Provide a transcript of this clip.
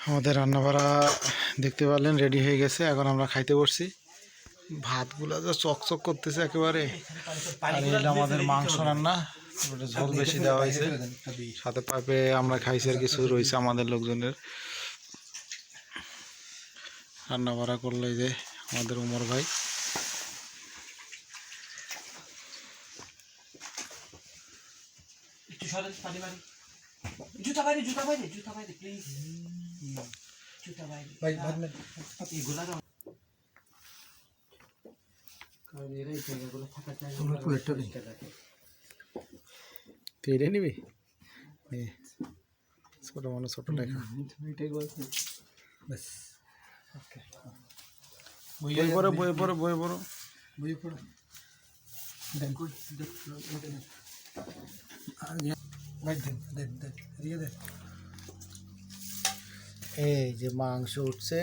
আমাদের রান্নাবাড়া দেখতে পারলেন রেডি হয়ে গেছে। এখন আমরা খাইতে বসছি। ভাতগুলো যা চকচক করতেছে একেবারে। আর এটা আমাদের মাংস রান্না, ঝোল বেশি দেওয়া হয়েছে। সাথে পাইপে আমরা খাইছি আর কিছু রয়েছে আমাদের লোকজনের। রান্নাবাড়া করলো এই যে আমাদের উমর ভাই। জুতা বাইরে প্লিজ। জুতা বাইরে ভাই ভাত না এগুলা না কারণ এর এই জায়গাগুলো থাকা চাই আমরা পুরোটা দিন তেলে নিবি ছোট মানুষ ছোট টাকা এটাই বলছি বাস। ওকে বই পড়ো দেন কই দেন ভাই দেন দিয়ে দেন। এই যে মাংস উঠছে।